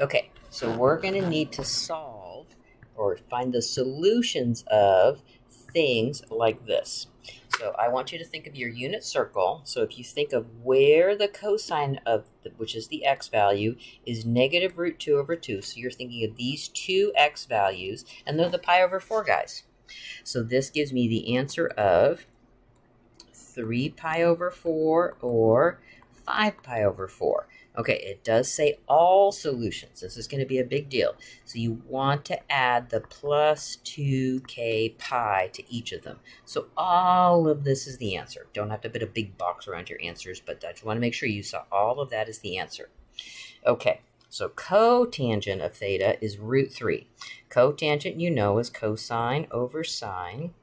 Okay, so we're going to need to solve or find the solutions of things like this. So I want you to think of your unit circle. So if you think of where the cosine of, which is the x value, is negative root 2 over 2. So you're thinking of these two x values, and they're the pi over 4 guys. So this gives me the answer of 3 pi over 4 or 5 pi over 4. Okay, it does say all solutions. This is going to be a big deal. So you want to add the plus 2k pi to each of them. So all of this is the answer. Don't have to put a big box around your answers, but I just want to make sure you saw all of that is the answer. Okay, so cotangent of theta is root 3. Cotangent, you know, is cosine over sine.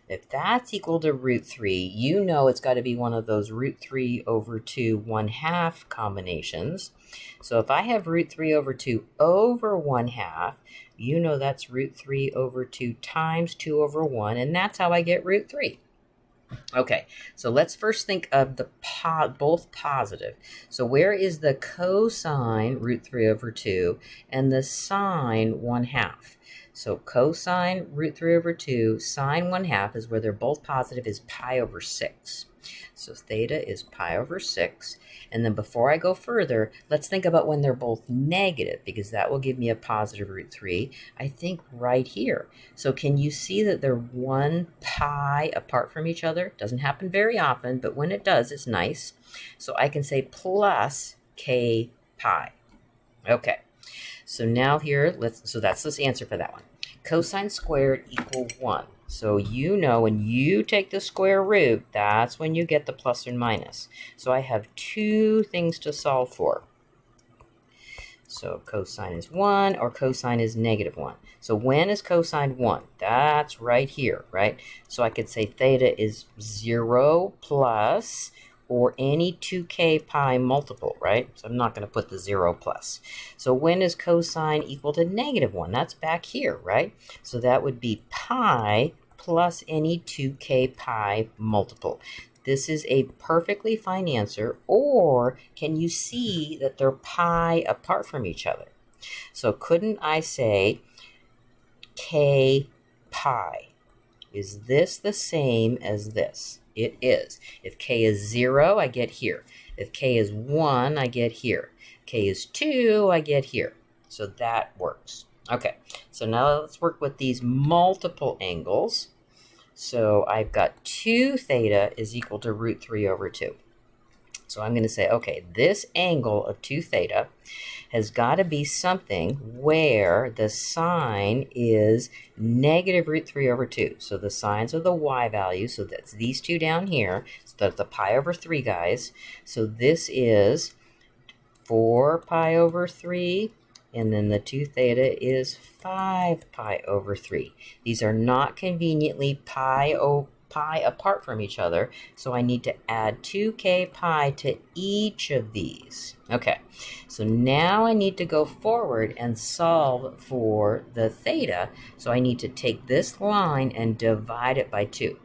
If that's equal to root 3, you know it's got to be one of those root 3 over 2 1/2 combinations. So if I have root 3 over 2 over 1/2, you know that's root 3 over 2 times 2 over 1, and that's how I get root 3. Okay, so let's first think of the both positive. So where is the cosine root 3 over 2 and the sine 1/2? So cosine root 3 over 2, sine 1/2 is where they're both positive, is pi over 6. So theta is pi over 6. And then before I go further, let's think about when they're both negative, because that will give me a positive root 3. I think right here. So can you see that they're 1 pi apart from each other? Doesn't happen very often, but when it does, it's nice. So I can say plus k pi. Okay. So now here, so that's this answer for that one. Cosine squared equal 1. So you know when you take the square root, that's when you get the plus and minus. So I have two things to solve for. So cosine is 1 or cosine is negative 1. So when is cosine 1? That's right here, right? So I could say theta is 0 plus or any 2k pi multiple, right? So I'm not going to put the 0 plus. So when is cosine equal to negative 1? That's back here, right? So that would be pi plus any 2k pi multiple. This is a perfectly fine answer, or can you see that they're pi apart from each other? So couldn't I say k pi? Is this the same as this? It is. If k is 0, I get here. If k is 1, I get here. K is 2, I get here. So that works. Okay, so now let's work with these multiple angles. So I've got 2 theta is equal to root 3 over 2. So I'm going to say, okay, this angle of 2 theta has got to be something where the sine is negative root 3 over 2. So the sines are the y values, so that's these two down here. So that's the pi over 3 guys. So this is 4 pi over 3, and then the 2 theta is 5 pi over 3. These are not conveniently pi apart from each other, so I need to add 2k pi to each of these. Okay, so now I need to go forward and solve for the theta, so I need to take this line and divide it by 2.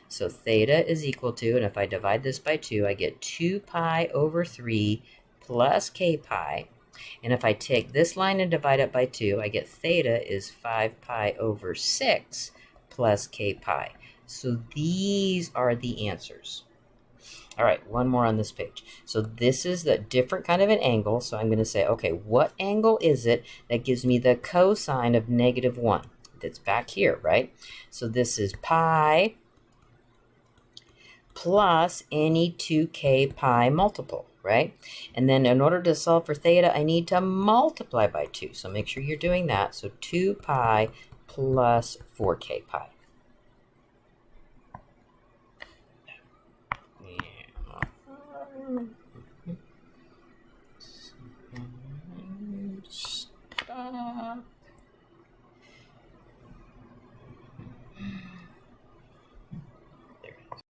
So theta is equal to, and if I divide this by 2, I get 2 pi over 3 plus k pi. And if I take this line and divide it by 2, I get theta is 5 pi over 6 plus k pi. So these are the answers. All right, one more on this page. So this is the different kind of an angle. So I'm going to say, okay, what angle is it that gives me the cosine of negative 1? That's back here, right? So this is pi plus any 2k pi multiple, right? And then in order to solve for theta, I need to multiply by 2. So make sure you're doing that. So 2 pi plus 4k pi. Yeah.